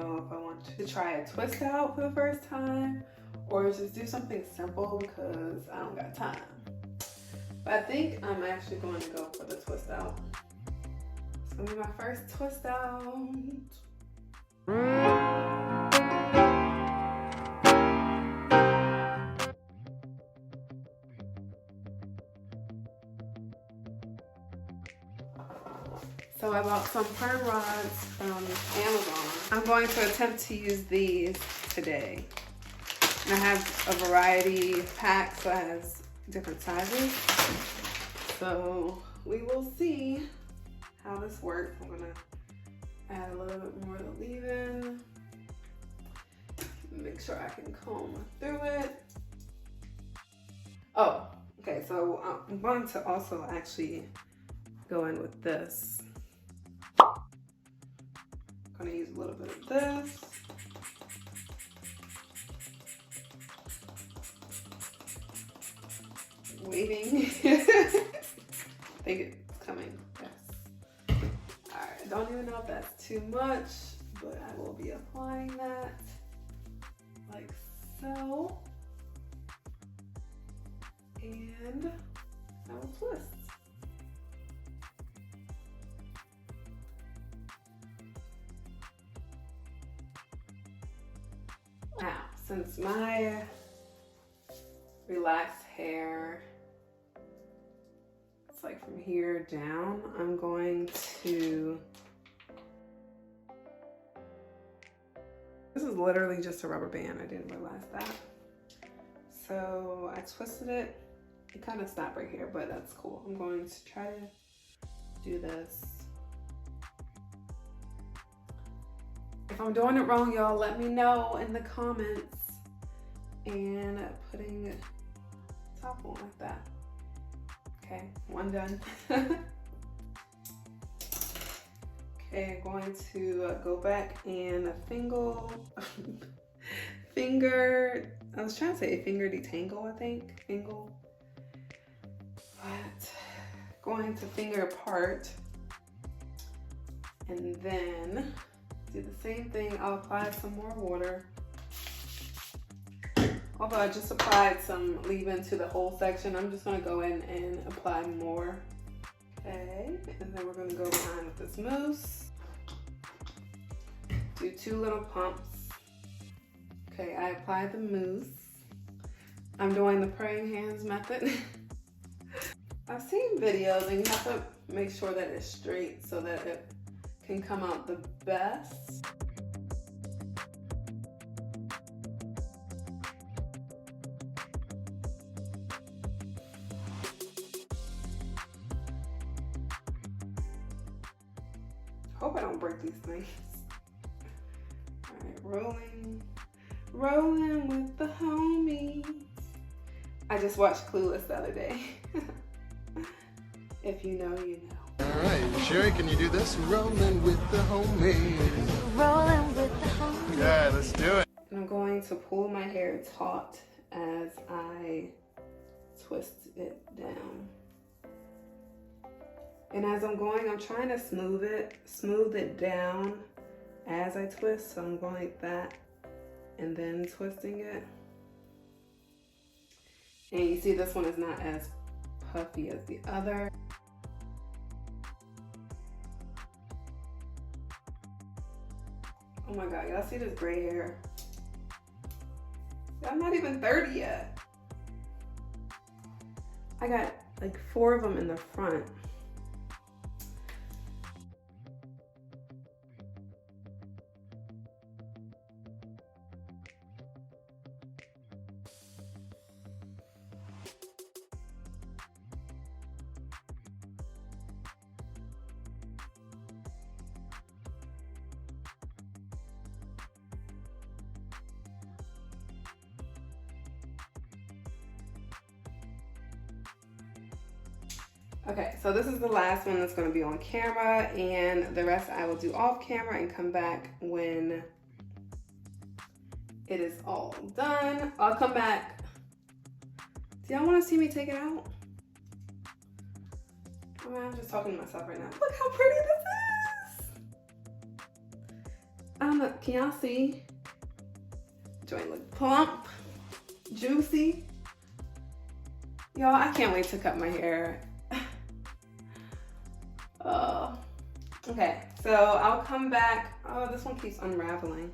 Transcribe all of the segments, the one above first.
know if I want to try a twist out for the first time or just do something simple because I don't got time. But I think I'm actually going to go for the twist out. It's gonna be my first twist out. So I bought some perm rods from Amazon. I'm going to attempt to use these today. And I have a variety of packs that has different sizes. So we will see how this works. I'm gonna add a little bit more of the leave-in. Make sure I can comb through it. Oh, okay, so I'm going to also actually go in with this. I'm gonna use a little bit of this. Waiting. I think it's coming, yes. All right, don't even know if that's too much, but I will be applying that like so. And I will twist. Now, since my relaxed hair, it's like from here down, I'm going to, this is literally just a rubber band, I didn't realize that. So I twisted it, it kind of stopped right here, but that's cool. I'm going to try to do this. If I'm doing it wrong, y'all let me know in the comments. And putting top on like that. Okay, one done. Okay, I'm going to go back and finger, I was trying to say finger detangle, I think, fingle. But going to finger apart and then do the same thing. I'll apply some more water. Although I just applied some leave-in to the whole section, I'm just gonna go in and apply more. Okay, and then we're gonna go behind with this mousse. Do 2 little pumps. Okay, I applied the mousse. I'm doing the praying hands method. I've seen videos and you have to make sure that it's straight so that it can come out the best. Hope I don't break these things. All right, rolling with the homies. I just watched Clueless the other day. If you know, you know. All right, Sherry, can you do this? Rolling with the homies. Rolling with the homies. Yeah, let's do it. And I'm going to pull my hair taut as I twist it down. And as I'm going, I'm trying to smooth it down as I twist. So I'm going like that and then twisting it. And you see this one is not as puffy as the other. Oh my God, y'all see this gray hair? I'm not even 30 yet. I got like 4 of them in the front. Okay, so this is the last one that's going to be on camera, and the rest I will do off camera and come back when it is all done. I'll come back. Do y'all want to see me take it out? I mean, I'm just talking to myself right now. Look how pretty this is. I don't know, can y'all see? Joint look plump, juicy. Y'all, I can't wait to cut my hair. Okay, so I'll come back. Oh, this one keeps unraveling.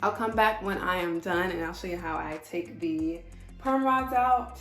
I'll come back when I am done and I'll show you how I take the perm rods out.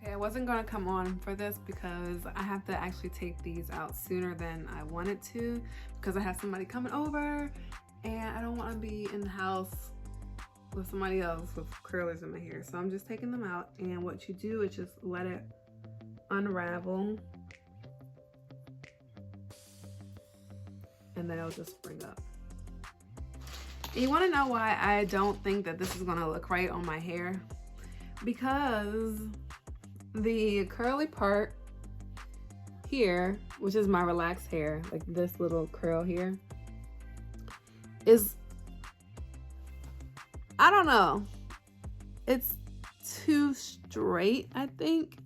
Okay, I wasn't gonna come on for this because I have to actually take these out sooner than I wanted to because I have somebody coming over and I don't want to be in the house with somebody else with curlers in my hair. So I'm just taking them out, and what you do is just let it unravel and then it'll just spring up. And you want to know why I don't think that this is gonna look right on my hair? Because the curly part here, which is my relaxed hair, like this little curl here, is, I don't know, it's too straight, I think.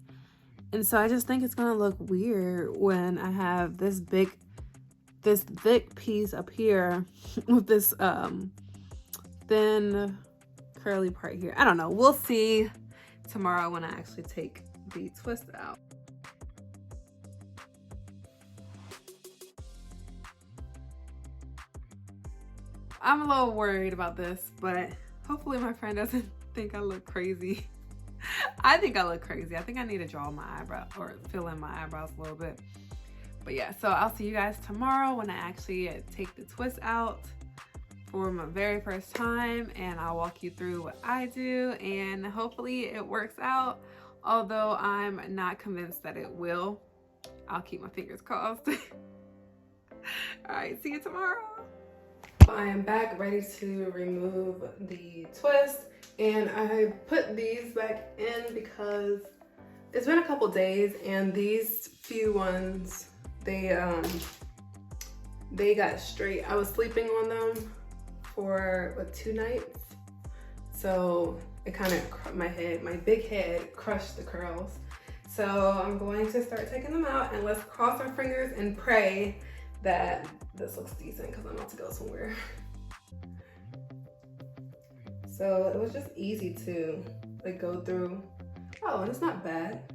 And so I just think it's gonna look weird when I have this thick piece up here with this thin curly part here. I don't know, we'll see tomorrow when I actually take the twist out. I'm a little worried about this, but hopefully my friend doesn't think I look crazy. I think I look crazy. I think I need to draw my eyebrow or fill in my eyebrows a little bit. But yeah, so I'll see you guys tomorrow when I actually take the twist out for my very first time, and I'll walk you through what I do, and hopefully it works out. Although I'm not convinced that it will. I'll keep my fingers crossed. All right, see you tomorrow. I am back ready to remove the twist, and I put these back in because it's been a couple days, and these few ones, they got straight. I was sleeping on them for like 2 nights, so it kind of, my big head crushed the curls. So I'm going to start taking them out, and let's cross our fingers and pray that this looks decent because I'm about to go somewhere. So it was just easy to like go through. Oh, and it's not bad.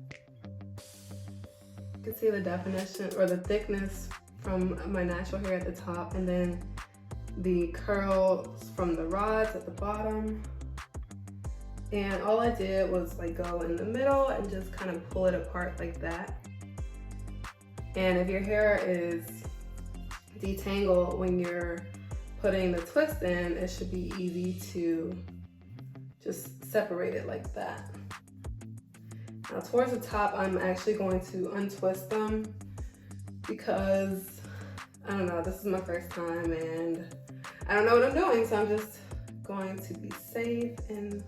You can see the definition or the thickness from my natural hair at the top, and then the curls from the rods at the bottom. And all I did was like go in the middle and just kind of pull it apart like that. And if your hair is detangled when you're putting the twist in, it should be easy to just separate it like that. Now towards the top, I'm actually going to untwist them because, I don't know, this is my first time and I don't know what I'm doing, so I'm just going to be safe and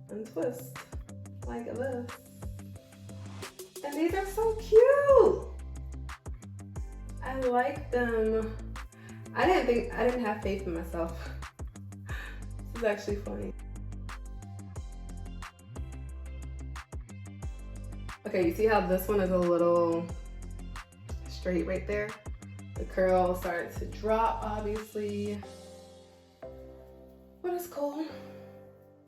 untwist like this. And these are so cute. I like them. I didn't have faith in myself. This is actually funny. Okay, you see how this one is a little straight right there? The curl started to drop, obviously. But it's cool.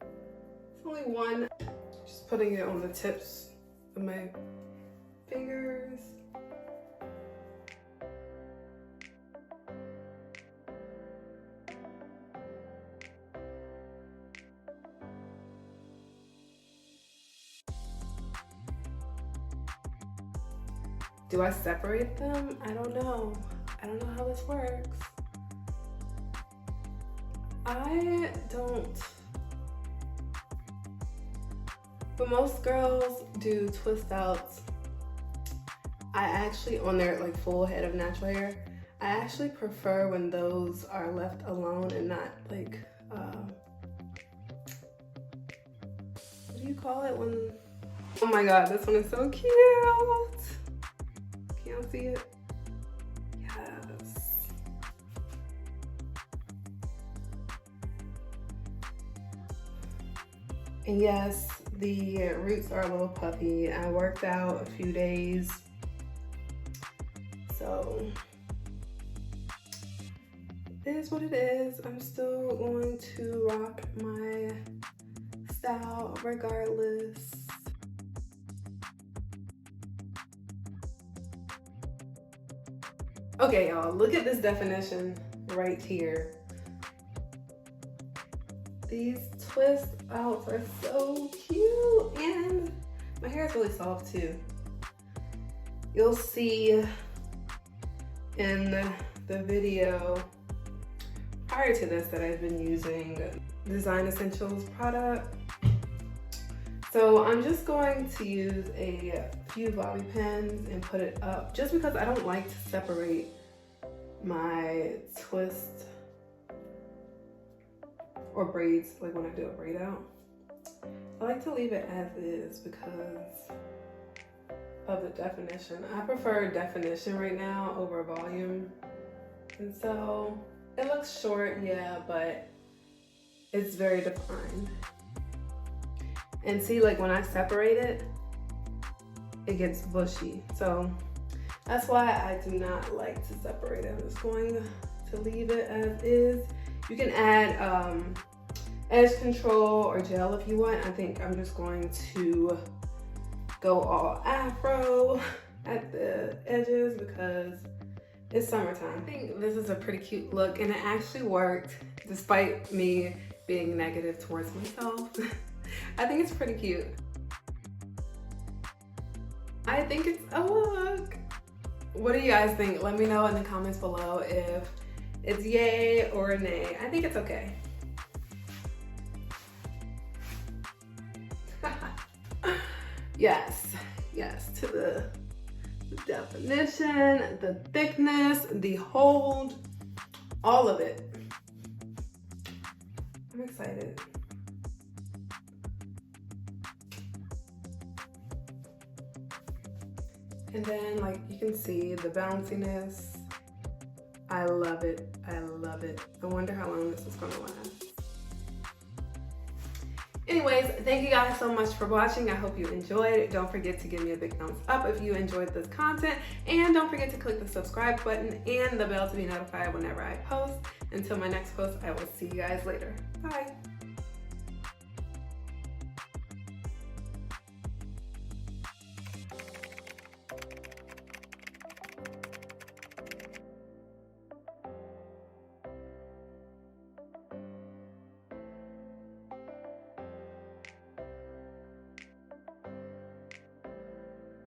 It's only one. Just putting it on the tips of my fingers. Do I separate them? I don't know. I don't know how this works. I don't. But most girls do twist outs I actually, on their like full head of natural hair, I actually prefer when those are left alone and not like, what do you call it when, oh my God, this one is so cute. Can y'all see it? Yes. And yes, the roots are a little puffy. I worked out a few days, so it is what it is. I'm still going to rock my style regardless. Okay, y'all, look at this definition right here. These twist outs are so cute, and my hair is really soft too. You'll see in the video prior to this that I've been using Design Essentials product. So I'm just going to use a few bobby pins and put it up just because I don't like to separate my twist or braids, like when I do a braid out. I like to leave it as is because of the definition. I prefer definition right now over volume. And so it looks short, yeah, but it's very defined. And see, like when I separate it, it gets bushy. So that's why I do not like to separate it. I'm just going to leave it as is. You can add edge control or gel if you want. I think I'm just going to go all afro at the edges because it's summertime. I think this is a pretty cute look, and it actually worked despite me being negative towards myself. I think it's pretty cute. I think it's a look. What do you guys think? Let me know in the comments below if it's yay or nay. I think it's okay. Yes, to the definition, the thickness, the hold, all of it. I'm excited. And then, like, you can see the bounciness. I love it. I love it. I wonder how long this is gonna last. Anyways, thank you guys so much for watching. I hope you enjoyed it. Don't forget to give me a big thumbs up if you enjoyed this content. And don't forget to click the subscribe button and the bell to be notified whenever I post. Until my next post, I will see you guys later. Bye.